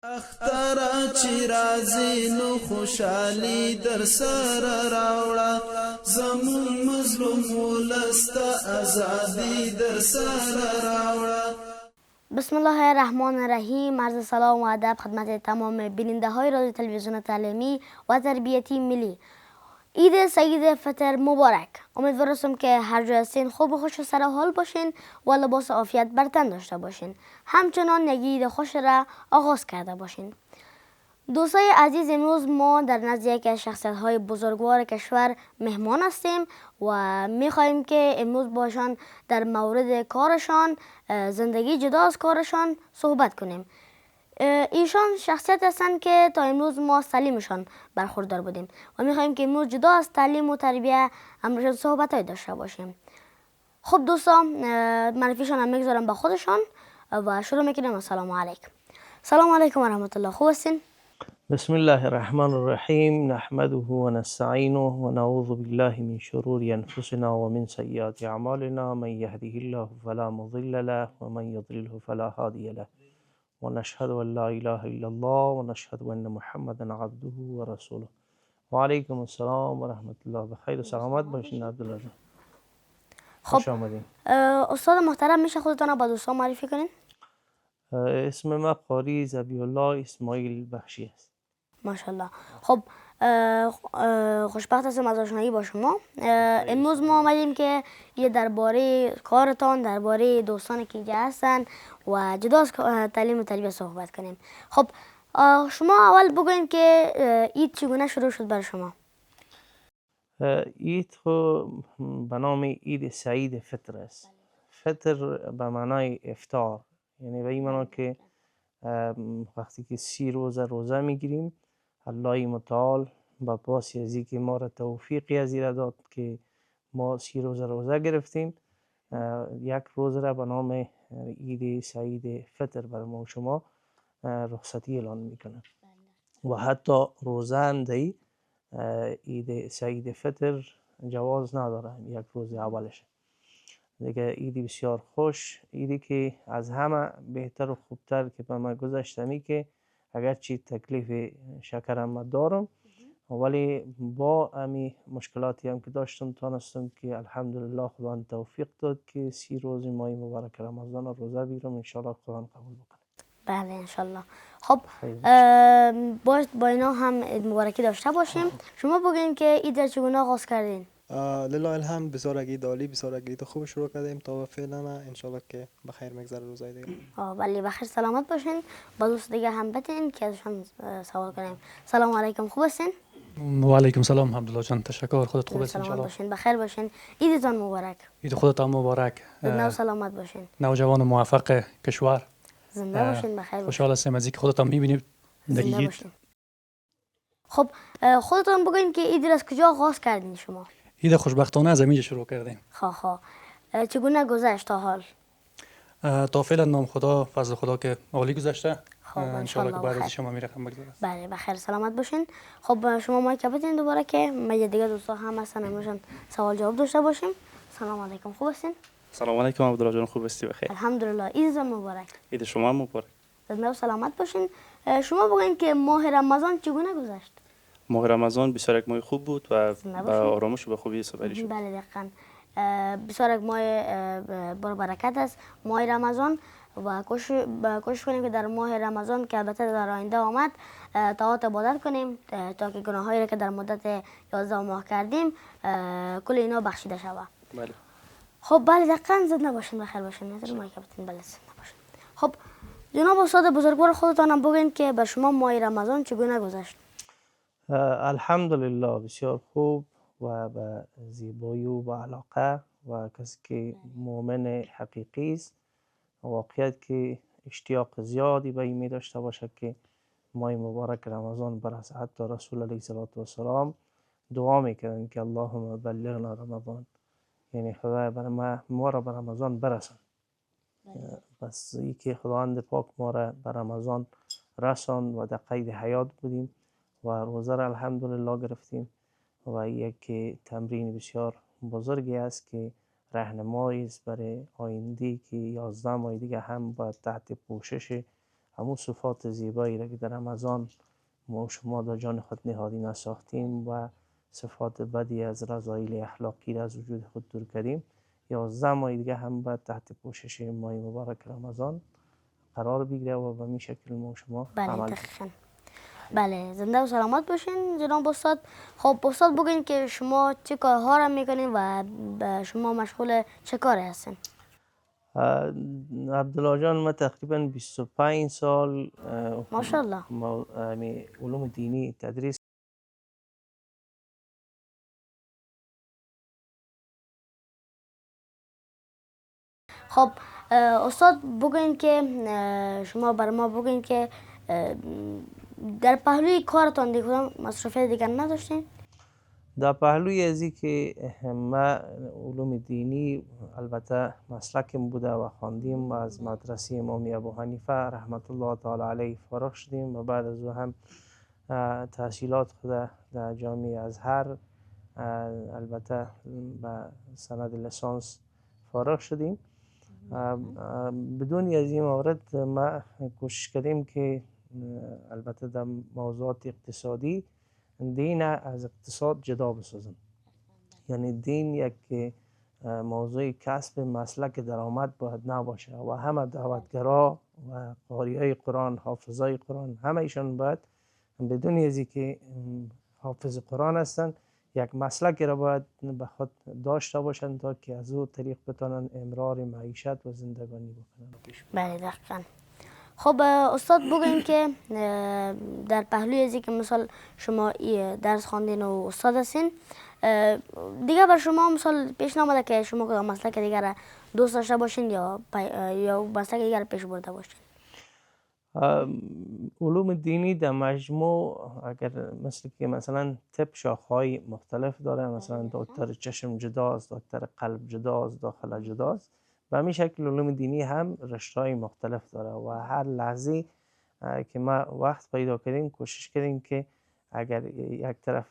اختر چی رازی نو خوشحالی در سر راوړه زمون مظلوم ولستا ازادی در سر راوړه. بسم الله الرحمن الرحیم. عرض سلام و ادب خدمت تمام بیننده های رادیو تلویزیون تعلیمی و تربیتی ملی. عید سعید فطر مبارک. امیدوار هستم که هر جای هستین خوب و خوش و سر حال باشین و لباس عافیت بر تن داشته باشین. همچنان یک عید خوش را آغاز کرده باشین. دوستای عزیز، امروز ما در نزد یکی از شخصیت‌های بزرگوار کشور مهمان هستیم و می‌خواهیم که امروز باشان در مورد کارشان، زندگی جدا از کارشان صحبت کنیم. ایشان شخصیت هستند که تا امروز ما سلیمشان برخوردار بودیم و می‌خواهیم که امروز جدا از تعلیم و تربیت امروز صحبت‌های داشته باشیم. خب دوستان، معرفیشان هم می‌گذارم به خودشان و شروع می‌کنیم. السلام علیکم. سلام علیکم و رحمت الله. خوب هستین؟ بسم الله الرحمن الرحیم نحمده و نستعینه و نعوذ بالله من شرور انفسنا و من سیئات اعمالنا من یهده الله فلا مضل له و من یضلله فلا هادی له و نشهد ان لا اله الا الله و نشهد ان محمدا عبده و رسوله. و علیکم السلام و رحمت الله. بخیر و سلامت باشین عبدالله جان. خب خوش آمدین. استاد محترم، میشه خودتان را با دوستان معرفی کنین؟ اسم من قاری ذبیح الله اسماعیل بخشی است. ماشاءالله. خب خوشبخت هستم از آشنایی با شما. امروز ما آمدیم که یه درباره کارتان، درباره دوستانی که اینجا هستن و جدا از تعلیم و تربیت صحبت کنیم. خب شما اول بگوین که عید چگونه شروع شد بر شما؟ عید خو به نام عید سعید فطر است. فطر به معنای افطار، یعنی به این معنا که وقتی که 30 روزه روزه میگیریم، الله متعال با پاسی از که ما را توفیقی از این داد که ما 30 روزه روزه گرفتیم، یک روز را به نام عید سعید فطر بر ما و شما رخصتی اعلان میکنه و حتی روزه اندهی عید سعید فطر جواز نداره، یک روز اولش دیگه. عیدی بسیار خوش، عیدی که از همه بهتر و خوبتر که به من گذشتمی که اگرچه تکلیف شکرم دارم ولی با امی مشکلاتی هم که داشتم تانستم که الحمدلله خدا توفیق داد که 30 روز ماه مبارک رمضان روزه بیرم. انشاءالله خدا قبول بکنه. بله انشالله. خب با اینا هم مبارکی داشته باشیم. شما بگین که عید را چگونه آغاز کردین؟ لله الحمد، بسیار عید عالی، بسیار عید خوب شروع کردیم تا فعلا. انشالله که بخیر میگذره روزای دیگه. بله بخیر سلامت باشین. با دوست دیگه هم بتین که ازشان سوال کنیم. سلام علیکم، خوب هستین؟ و علیکم سلام عبدالله جان، تشکر. خودت خوب هستین؟ سلامت باشین، بخیر باشین. عیدتان مبارک. عید خودت هم مبارک. زنده و سلامت باشین. نوجوان موفق کشور. زنده باشین، بخیر باشین. خوشحال هستیم از اینکه خودت هم می‌بینیم در زنده عید. باشین. خب خودتان بگوین که عید را از کجا آغاز کردین شما؟ عید خوشبختانه از اینجا شروع کردیم. چگونه گذشت تا حال؟ تا فعلا نام خدا، فضل خدا که عالی گذشته. خب انشالله که بعد بخیر. از شما میرقم بگذره. بله بخیر سلامت باشین. خب شما مایک بتین دوباره که ما دیگه دوستا هم هستن امروز سوال جواب داشته باشیم. سلام علیکم، خوب هستین؟ سلام علیکم عبدالله جان، خوب هستی؟ بخیر. الحمدلله. عیدتان مبارک. عید شما مبارک. زنده و سلامت باشین. شما بگین که ماه رمضان چگونه گذشت؟ ماه رمضان بسیار یک ماه خوب بود و به آرامش و به خوبی سپری شد. بله دقیقاً. بسیار یک ماه با برکت است ماه رمضان و کوشش کنیم که در ماه رمضان که البته در آینده آمد طاعات عبادت کنیم تا که گناهایی را که در مدت 11 ماه کردیم کل اینا بخشیده شود. بله. خب بله دقیقاً. زنده باشین، بخیر باشین. نظر مایک بتین. بله زنده باشین. خب جناب استاد بزرگوار، خودتان هم بگین که بر شما ماه رمضان چگونه گذشت؟ الحمدلله بسیار خوب و به زیبایی و به علاقه و کسی که مؤمن حقیقی است واقعیت که اشتیاق زیادی به این می داشته باشه که ماه مبارک رمضان برسه. حتی رسول علیه السلام دعا میکردن که اللهم بلغنا رمضان، یعنی خدای بر ما را به رمضان برسن. بس ای که خداوند پاک ما را به رمضان رسان و در قید حیات بودیم و روزه را الحمدلله گرفتیم و یک تمرین بسیار بزرگی است که راهنمایی است برای آینده که 11 ماه دیگه هم با تحت پوشش همون صفات زیبایی را که در رمضان ما و شما در جان خود نهادی نساختیم و صفات بدی از رذایل اخلاقی را از وجود خود دور کردیم. 11 ماه دیگه هم باید تحت پوشش ماه مبارک رمضان قرار بگیره و به این شکل ما و شما بله عمل دقیقاً. بله زنده و سلامت باشین جناب استاد. خب استاد بگین که شما چه کارها را میکنین و شما مشغول چه کاری هستین؟ عبدالله جان، ما تقریبا 25 سال ماشاءالله. علوم دینی تدریس. خب استاد بگین که شما بر ما بگین که در پهلوی کارتان دیگه مصرفه دیگر نداشتین؟ در پهلوی ازی که ما علوم دینی البته مسلکم بوده و خواندیم و از مدرسه امام ابو حنیفه رحمت الله تعالی علیه فارغ شدیم و بعد از او هم تحصیلات خود در جامعه ازهر البته به سند لیسانس فارغ شدیم. بدون از این مورد ما کوشش کردیم که البته در موضوعات اقتصادی دین از اقتصاد جدا بسازم. یعنی دین یک موضوع کسب مسلک درآمد باید نباشه و همه دعوتگرا و قاریای قرآن، حافظای قرآن، همه ایشان باید بدون ازی که حافظ قرآن هستن یک مسلک را باید به خود داشته باشند تا که از او طریق بتانن امرار معیشت و زندگانی بکنن. بله دقیقاً. خب استاد بگوین که در پهلوی ازی که مثال شما درس خواندین و استاد هستین، دیگه بر شما مثال پیش نامده که شما کدام مسلک دیگر را دوست داشته باشین یا مسلک دیگر پیش برده باشین؟ علوم دینی در مجموع اگر مثل که مثلا طب شاخه‌های مختلف داره، مثلا دکتر چشم جداست، دکتر قلب جداست، داخل جداست. به همین شکل علوم دینی هم رشته‌های مختلف داره و هر لحظه که ما وقت پیدا کردیم کوشش کردیم که اگر یک طرف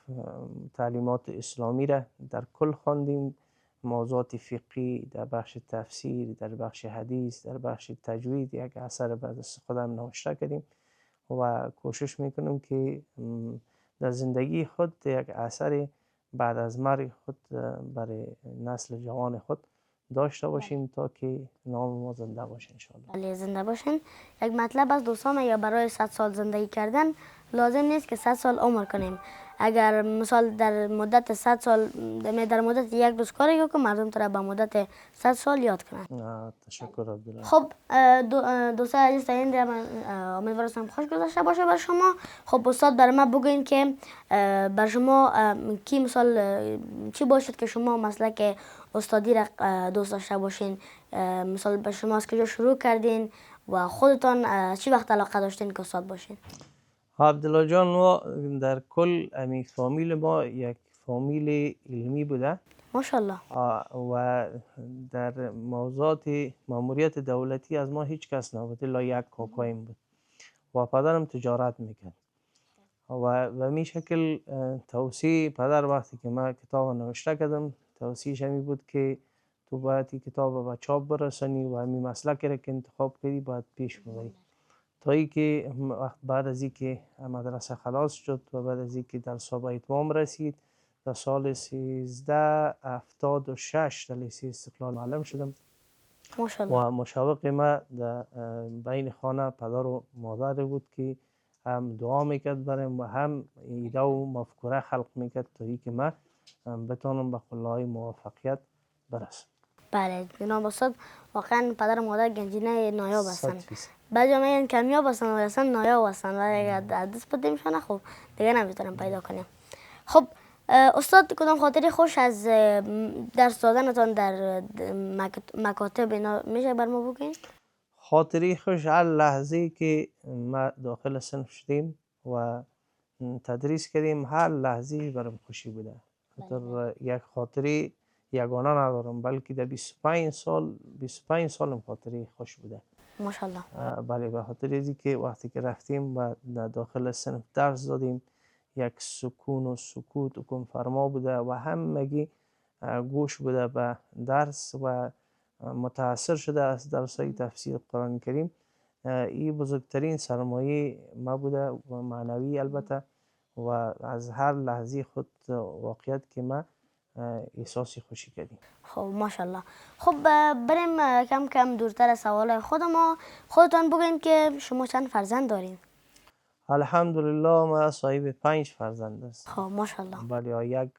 تعلیمات اسلامی را در کل خواندیم، موضوعات فقهی در بخش تفسیر، در بخش حدیث، در بخش تجوید یک اثر بعد از خودم نوشته کردیم و کوشش میکنم که در زندگی خود یک اثر بعد از مرگ خود برای نسل جوان خود داشته باشیم تا که نام ما زنده باشه انشاءالله. بله زنده باشین. یک مطلب از دوستان یا برای 100 سال زندگی کردن لازم نیست که 100 سال عمر کنیم. اگر مثال در مدت 100 سال در مدت یک روز کاری کنیم مردم تو را به مدت 100 سال یاد کنند. تشکر عبدالله. خب دوستان عزیز تا این امیدوارم خوش گذشته باشه بر شما. خب استاد برای ما بگوین که بر شما کی مثال چی باشد که شما مسلک استادی را دوست داشته باشین؟ مثال بر شما از کجا شروع کردین و خودتان چی وقت علاقه داشتین که استاد باشین؟ عبدالله جان، ما در کل فامیل ما یک فامیل علمی بوده ماشاءالله. و در موضوعات ماموریت دولتی از ما هیچ کس نبود الا یک کاکایم بود و پدرم تجارت میکرد و به می شکل توصیه پدر وقتی که من کتاب نوشته کردم توصیهش همی بود که تو باید این کتاب به چاپ برسانی و همین مسلک را که انتخاب کردی باید پیش ببری. تا ای که بعد از اینکه مدرسه خلاص شد و بعد از اینکه در سابق اتمام رسید در سال 1376 در لیسه استقلال معلم شدم. ماشاءالله. و مشوق ما در بین خانه پدر و مادر بود که هم دعا میکرد برایم و هم ایده و مفکوره خلق میکرد تا ای که من بتانم به قله‌های موفقیت برسم. بله جناب استاد، واقعا پدر و مادر گنجینه نایاب هستند. 100%. بعضی میگن کمیاب هستند و اصلا نایاب هستند و اگر دست بده میشن خب دیگه نمیتونم پیدا کنیم. خب استاد کدام خاطری خوش از درس دادنتان در مکاتب اینا میشه بر ما بگین؟ خاطری خوش هر لحظه که ما داخل صنف شدیم و تدریس کردیم هر لحظه برام خوشی بوده. خاطر یک خاطری یگانه ندارم بلکه در 25 سالم خاطری خوش بوده. ماشاءالله. بله به خاطر اینکه که وقتی که رفتیم و داخل صنف درس دادیم یک سکون و سکوت حکم فرما بوده و همگی گوش بوده به درس و متاثر شده از درسای تفسیر قرآن کریم. این بزرگترین سرمایه ما بوده و معنوی البته و از هر لحظه خود واقعیت که ما احساس خوشی کردیم. خب ماشاءالله. خب بریم کم کم دورتر از سوال خودم. خودتان بگین که شما چند فرزند دارین؟ الحمدلله ما صاحب 5 فرزند است. خب ماشاءالله. بله، یک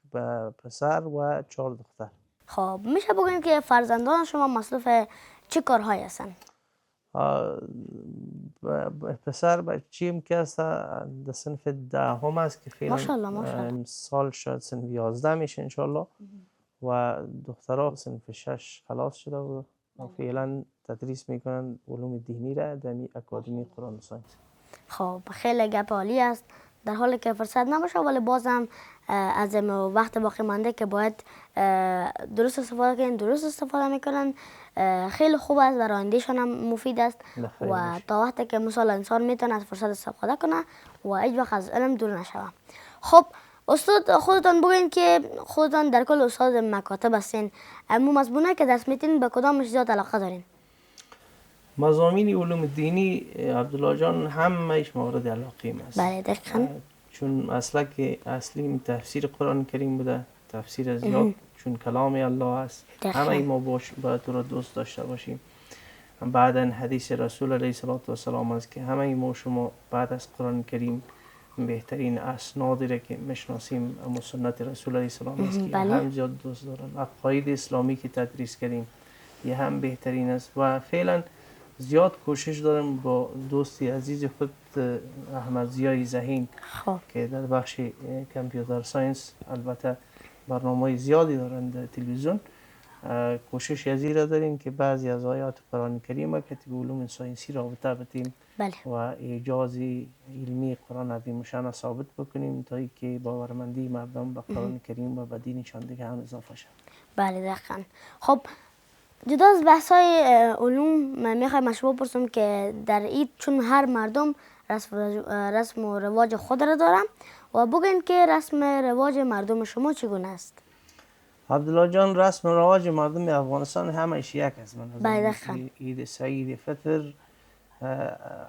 پسر و 4 دختر. خب میشه بگین که فرزندان شما مصروف چه کارهایی هستن؟ پسر بچیم که است در صنف 10 است که ماشاءالله فعلا سال شاید صنف 11 میشه انشالله و دخترها صنف 6 خلاص شده و فعلا تدریس میکنن علوم دینی را در اکادمی قرآن و ساینس. خب خیلی گپ عالی است. در حالی که فرصت نباشه ولی بازم از وقت باقی مانده که باید درست استفاده کنین، درست استفاده میکنن. خیلی خوب است، در آیندهشان هم مفید است و تا وقتی که مثلا انسان میتونه از فرصت استفاده کنه و هیچ وقت از علم دور نشوه. خب استاد خودتان بگین که خودتان در کل استاد مکاتب هستین، مضمونه که درس میتین به کدامش زیاد علاقه دارین؟ مضامین علوم دینی عبدالله جان همه‌اش مورد علاقه است. بله دقیقاً. چون اصلی تفسیر قرآن کریم بوده، تفسیر زیاد چون کلام الله است. همه ما باید تو را دوست داشته باشیم. بعدا حدیث رسول علیه السلام است که همه ما شما بعد از قرآن کریم بهترین اسنادی را که میشناسیم اما سنت رسول علیه السلام است که هم زیاد دوست دارن. عقاید اسلامی که تدریس کردیم یه هم بهترین است و فعلا زیاد کوشش دارم با دوستی عزیز خود احمد ضیای ذهین که در بخش کامپیوتر ساینس البته برنامه زیادی دارند در تلویزیون، کوشش ازی را داریم که بعضی از آیات قرآن کریم که به علوم ساینسی رابطه بدیم و اعجاز علمی قرآن عظیم شان ثابت بکنیم تا اینکه باورمندی مردم به قرآن کریم و به دینشان دیگه هم اضافه شد. بله دقیقاً. خب جدا از بحث‌های علوم میخوایم از شما بپرسم که در عید چون هر مردم رسم و رواج خود را دارم و بگین که رسم رواج مردم شما چگونه است؟ عبدالله جان، رسم و رواج مردم افغانستان همش یک است. بله عید سعید فطر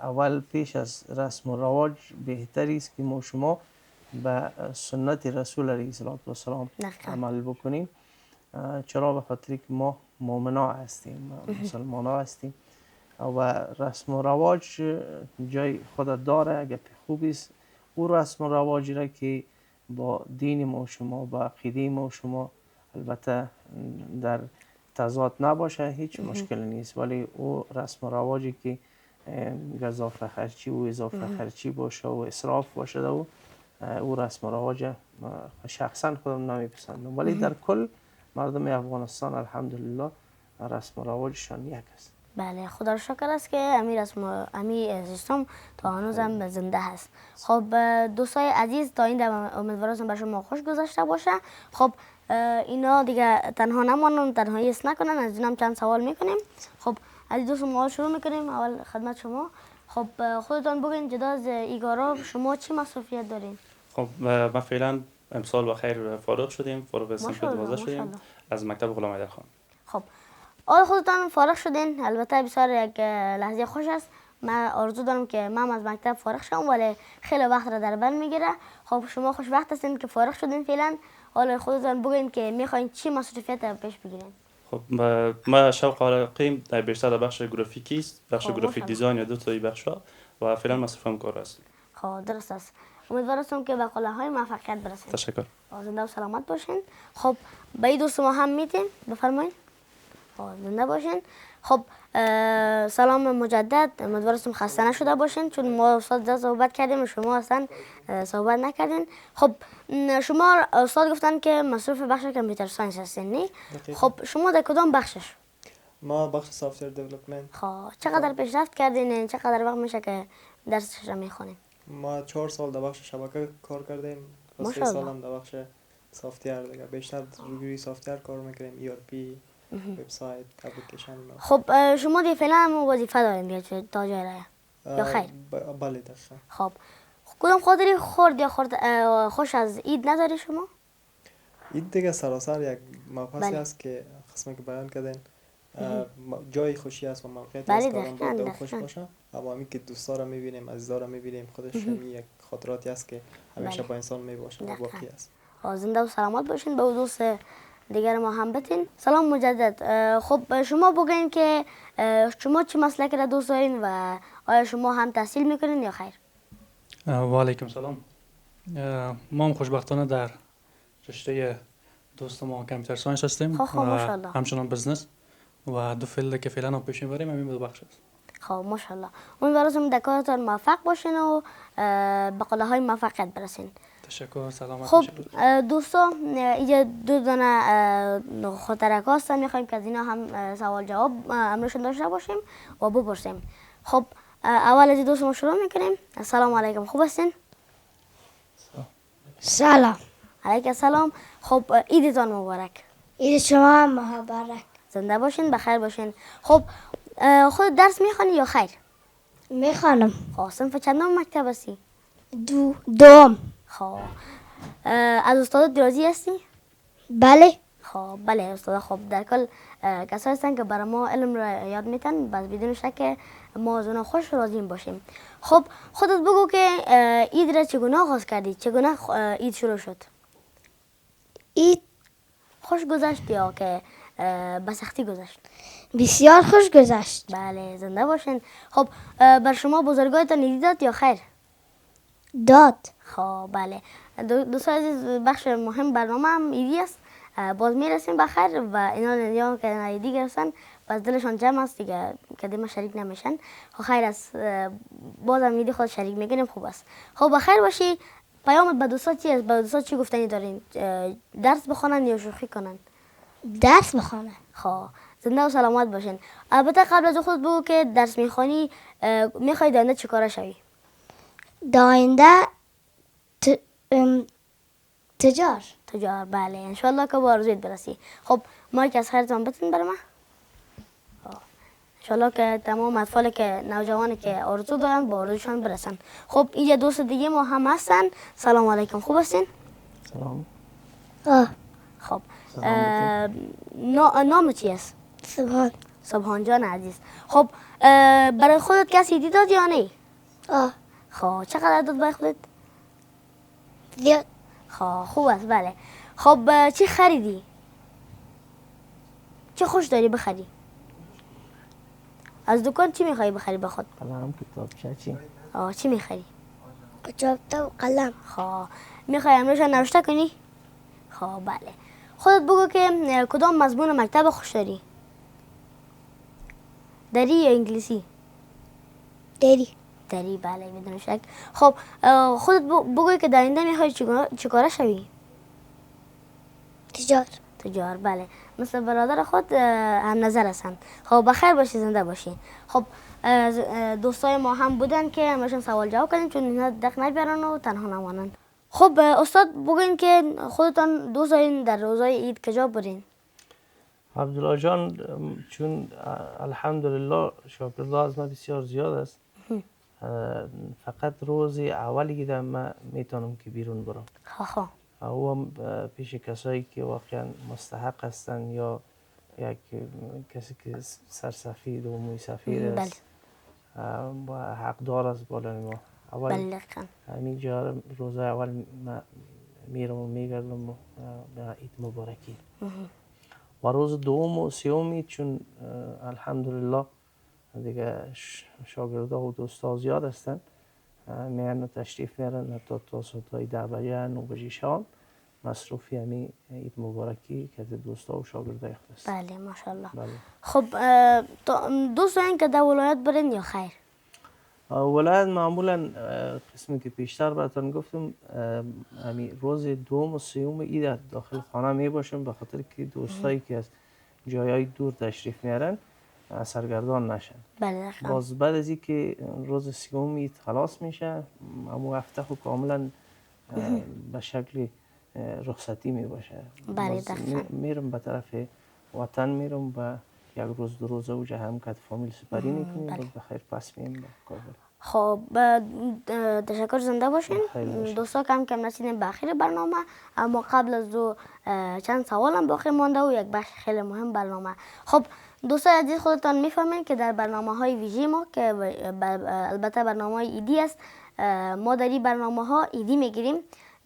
اول پیش از رسم و رواج بهتری است که ما شما به سنت رسول علیه السلام عمل بکنیم. چرا؟ به خاطر که ما مؤمنا هستیم، مسلمانا هستیم و رسم و رواج جای خود داره. گپ خوبی است او رسم و رواجی را که با دین ما شما با عقیده ما شما البته در تضاد نباشه هیچ مشکل نیست، ولی او رسم و رواجی که اضافه خرچی و اضافه خرچی باشه و اسراف باشه و او رسم و رواج شخصا خودم نمیپسندم، ولی در کل مردم افغانستان الحمدلله رسم و رواجشان یک است. بله خدا را شکر است که امی سیستم تا هنوز هم زنده هست. خب دوستای عزیز تا این دم امیدوارم بر شما خوش گذشته باشه. خب اینا دیگه تنها نمانن، تنهایی است نکنن، از اینم چند سوال میکنیم. خب از دوست ما شروع میکنیم. اول خدمت شما. خب خودتان بگین جدا از ایگارا شما چی مصروفیت دارین؟ خب ما فعلا امسال با خیر فارغ شدیم، فارغ صنف 12 شدیم از مکتب غلام حیدرخان. خب آیا خودتان فارغ شدین؟ البته بسیار یک لحظه خوش است. من آرزو دارم که من از مکتب فارغ شم ولی خیلی وقت را در بر میگیره. خب شما خوشبخت هستین که فارغ شدین فعلا. حالا خودتان بگین که میخواین چی مصروفیت پیش بگیرین؟ خب ما شوق علاقه‌ام در بیشتر بخش گرافیکی است، بخش گرافیک دیزاین یا دو تایی بخشا و فعلا مصروفم کار است. خب درست است. امیدوارم که به قله‌های موفقیت برسید. تشکر. زنده و سلامت باشین. خب به این دوست ما هم میتین بفرمایید. زنده باشین. خب سلام مجدد. امیدوارم خسته نشده باشین چون ما استاد صحبت کردیم و شما اصلا صحبت نکردین. خب شما استاد گفتن که مصروف بخش کامپیوتر ساینس هستین نه؟ خب شما در کدام بخشش؟ ما بخش سافت‌ور دیولپمنت. خب چقدر پیشرفت کردین؟ چقدر وقت میشه که درسش رو میخونین؟ ما 4 سال در بخش شبکه کار کردیم و 3 سال هم در بخش سافت‌ور دیگه. بیشتر روی سافت‌ور کار میکنیم، ERP، وبسایت، اپلیکیشن. خب شما دی فعلا هم وظیفه دارین تا جای را یا خیر؟ بله دقیقاً. خب کدام خاطری خورد یا خوش از عید نداری شما؟ عید دیگه سراسر یک مبحثی است که قسمی که بیان کردین جای خوشی است و موقعیتی بله، است که آدم باید دقیقاً، خوش دقیقاً. باشه. اما همین که دوستا را میبینیم، عزیزا را میبینیم، خودش همین یک خاطراتی است که همیشه بله. با انسان میباشه و دقیقاً. باقی است. زنده و سلامت باشین. به دوست دیگر ما هم بتین. سلام مجدد. خب شما بگین که شما چه مسلک را دوست دارین و آیا شما هم تحصیل میکنین یا خیر؟ و علیکم سلام. ما هم خوشبختانه در رشته دوست ما کامپیوتر ساینس هستیم خب و ماشاءالله. همچنان بزنس و دو فیلد که فعلا هم پیش میبریم همین دو بخش است. خب ماشاءالله. امیدوارم در کارتان موفق باشین و به قله های موفقیت برسین. تشکر. سلامت خب باشید. دوستان اینجا دو دانه خاطرک هستن، میخوایم که از اینا هم سوال جواب امروشون داشته باشیم و بپرسیم. خب اول از دوست ما شروع میکنیم. السلام علیکم، خوب هستین؟ سلام. علیکم السلام. خب عیدتان مبارک. عید شما هم مبارک. زنده باشین، بخیر باشین. خب خود درس میخوانی یا خیر؟ میخوانم. خب صنف چندم مکتب هستی؟ دوم. خب از استاد راضی هستی؟ بله. خب بله استاد. خب در کل کسایی هستن که برای ما علم را یاد میتن، بس بدون شک ما از اونا خوش راضی باشیم. خب خودت بگو که عید را چگونه آغاز کردی؟ چگونه عید شروع شد؟ عید خوش گذشت یا که به سختی گذشت؟ بسیار خوش گذشت. بله زنده باشین. خب بر شما بزرگایتان عیدی داد یا خیر؟ داد. خب بله دوستان عزیز، بخش مهم برنامه هم ایدی است. باز میرسیم بخیر و اینا که ایدی گرفتن پس دلشان جمع است دیگه که دیما شریک نمیشن. خب خیر است، باز هم ایدی خود شریک میکنیم، خوب است. خب بخیر باشی. پیامت به دوستا چی است؟ به دوستا چی گفتنی دارین؟ درس بخونن یا شوخی کنن؟ درس بخوانم. خب زنده و سلامت باشین. البته قبل از خود بگو که درس میخوانی میخوای دنده چی کاره شوی؟ داینده تجار. تجار. بله انشالله که با آرزویت برسی. خب مایک از خیرتان بتین برای من. انشالله که تمام اطفال که نوجوانی که آرزو دارن با آرزوشان برسن. خب اینجا دوست دیگه ما هم هستن. سلام علیکم، خوب هستین؟ سلام. خب سلام نام چی است؟ سبحان. سبحان جان عزیز. خب برای خودت کسی عیدی داد یا نه؟ خب چقدر داد برای خودت؟ زیاد. خب خوب است. بله خب چی خریدی؟ چه خوش داری بخری؟ از دکان چی میخوایی بخری به خود؟ قلم کتابچه چی؟ چی میخری؟ کتابچه و قلم. خب میخوای امروز نوشته کنی؟ خب بله. خودت بگو که کدام مضمون مکتب خوش داری؟ دری یا انگلیسی؟ دری. بله بدون شک. خب خودت بگوی که در آینده میخوای چیکاره شوی؟ تجار. بله مثل برادر خود هم نظر هستند. خب بخیر باشی، زنده باشی. خب دوستای ما هم بودن که همشون سوال جواب کردیم چون اینا دق نبیارن و تنها نمانن. خب استاد بگوین که خودتان دوست دارین در روزای عید کجا برین؟ عبدالله جان، چون الحمدلله شاگردها از ما بسیار زیاد است، فقط روز اولی که من میتونم که بیرون برم. خب او هم پیش کسایی که واقعا مستحق هستن یا یک کسی که سرسفید و موی سفید است و حقدار است بالای ما. اول همینجا روز اول میرم و میگردم به عید مبارکی. و روز دوم و سومی چون الحمدلله دیگه شاگردا و دوستا زیاد هستن، میان تشریف میارن حتی تا ساعتهای 10 بجه 9 بجه شام مصروفی همی عید مبارکی که دوستا و شاگردای خود است. بله ماشاءالله. بله. خب دوست دارین که در ولایت برین یا خیر؟ ولایت معمولا قسمی که پیشتر براتون گفتم همی روز دوم و سوم عید داخل خانه می باشم به خاطر که دوستایی که از جایهای دور تشریف میارن سرگردان نشن. بله. باز بعد از اینکه روز سوم عید خلاص میشه همون هفته خود کاملا به شکل رخصتی می باشه. بله میرم به طرف وطن میرم و یک روز دو روز اوجه هم که فامیل سپری میکنیم باز بخیر پس میم به کابل. خب تشکر، زنده باشین. دوستا کم رسیدیم به آخر برنامه، اما قبل از چند سوال هم باقی مانده و یک بخش خیلی مهم برنامه. خب دوستان عزیز خودتان میفهمین که در برنامه های ویژه ما که البته برنامه های ایدی است، ما در این برنامه ها ایدی میگیریم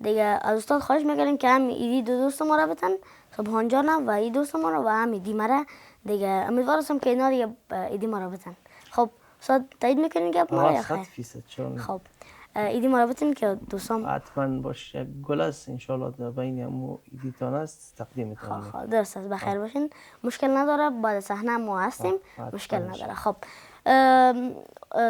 دیگه. از استاد خواهش میکنیم که هم ایدی دوست ما را بتن، سبحان جانم و ای دوست ما را و هم ایدی مرا دیگه. امیدوار هستم که اینا دیگه ایدی ما را بتن. خب استاد تایید میکنین گپ ما یا خیر؟ 100% چون خب ایدی ما را بتن که دوستان حتما باش یک گل است انشالله در بین همو ایدیتان است تقدیمتان میکنم. خب درست است، بخیر باشین، مشکل نداره، بعد صحنه ما هستیم، مشکل نداره. خب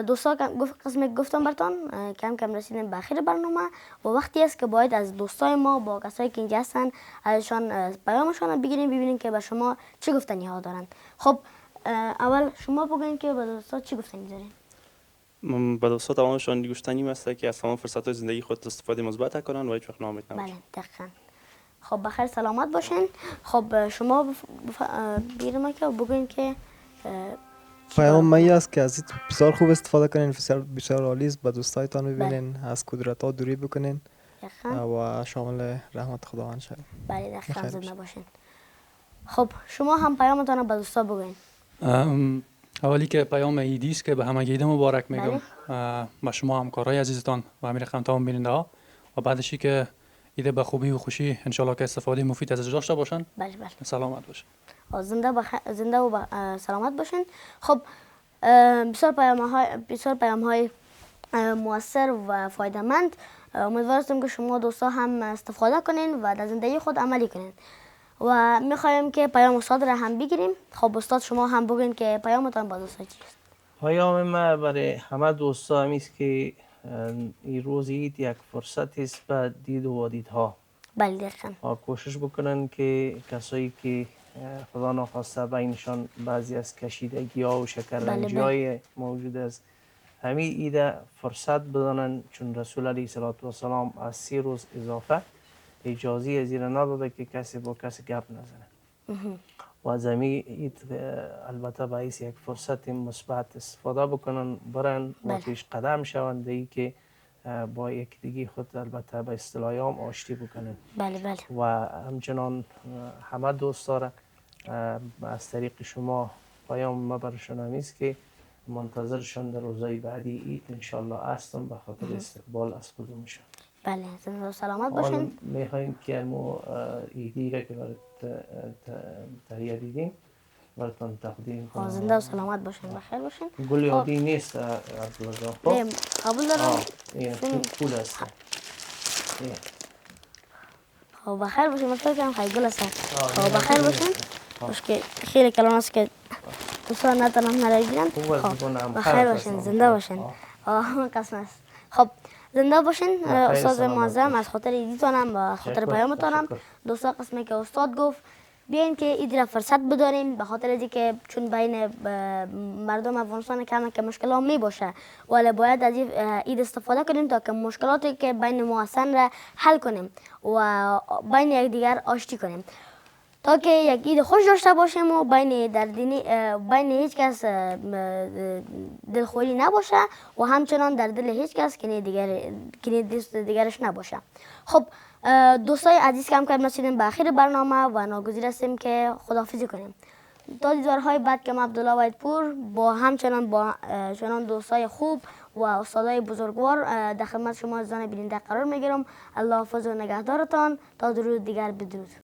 دوستا قسم گفتم براتون کم کم رسیدیم به آخر برنامه و وقتی است که باید از دوستای ما با کسایی که اینجا هستن ازشان پیامشان بگیریم ببینیم که به شما چه گفتنی ها دارن. خب اول شما بگوین که به دوستا چی گفتنی دارین؟ به دوستا تمامشان گوشتنی است که از تمام فرصت های زندگی خود استفاده مثبت کنن و هیچ وقت ناامید نباشن. بله دقیقاً. خب بخیر سلامت باشین. خب شما بیرون که بگوین که پیام مایی است که از این بسیار خوب استفاده کنین، بسیار عالی است، به دوستایتان ببینین، از قدرت ها دوری بکنین و شامل رحمت خداوند شوین. بله دقیقاً زنده باشین. خب شما هم پیامتان رو به دوستا بگوین. اولی که پیام ایدی است که به همه عید مبارک میگم به شما همکارای عزیزتان و امیر رقم تمام بیننده ها و بعدشی که ایده به خوبی و خوشی انشالله که استفاده مفید ازش داشته باشن. بله بله. سلامت باشن. زنده و سلامت باشین. خب بسیار پیام های مؤثر و فایده‌مند. امیدوار هستم که شما دوستا هم استفاده کنین و در زندگی خود عملی کنین و میخوایم که پیام استاد را هم بگیریم. خب استاد شما هم بگین که پیامتان با دوستا چیست؟ پیام ما برای همه دوستا همیست که این روز عید یک فرصت است به دید و دیدها. بله دقیقاً. کوشش بکنن که کسایی که خدا ناخواسته بینشان بعضی از کشیدگی ها و شکرنجی های موجود است همین ایده فرصت بدانن، چون رسول علیه السلام از 3 روز اضافه اجازه از این نداده که کسی با کسی گپ نزنه و از همین اید البته باعث یک فرصت مثبت استفاده بکنن، برن و پیش قدم شوند ای که با یکدیگه خود البته به اصطلاح عام آشتی بکنن. بله بله. و همچنان همه دوستا را از طریق شما پیام ما برشان همیست که منتظرشان در روزهای بعدی عید انشالله هستم به خاطر استقبال از کدومشان. بله زنده و سلامت باشین. میخواییم که ما ایدی را که برای تهیه دیدیم براتون تقدیم کنم. زنده و سلامت باشین، بخیر باشین. گل یادی نیست عبدالله جان. قبول دارم. این پول است. خب بخیر باشین، من فکر کنم خیلی گل است. خب بخیر باشین. باش که خیلی کلان است که دوستان نتونم مرا بگیرن. بخیر باشین، زنده باشین. قسم است. خب زنده باشین استاد معظم، از خاطر ایدیتانم و خاطر پیامتانم. دوستا قسمی که استاد گفت بیاین که ایدی را فرصت بداریم به خاطر اینکه که چون بین مردم افغانستان کم که مشکلات می باشه ولی باید از اید استفاده کنیم تا که مشکلاتی که بین ما هستن را حل کنیم و بین یکدیگر آشتی کنیم تا که یک اید خوش داشته باشیم و بین هیچ کس دلخوری نباشه و همچنان در دل هیچ کس که دوست دیگرش نباشه. خب دوستای عزیز کم کم رسیدیم به آخر برنامه و ناگزیر هستیم که خداحافظی کنیم تا دیدارهای بعد که من عبدالله وحیدپور با همچنان دوستای خوب و استادای بزرگوار در خدمت شما عزیزان بیننده قرار میگیرم. الله حافظ و نگهدارتان تا درود دیگر، بدرود.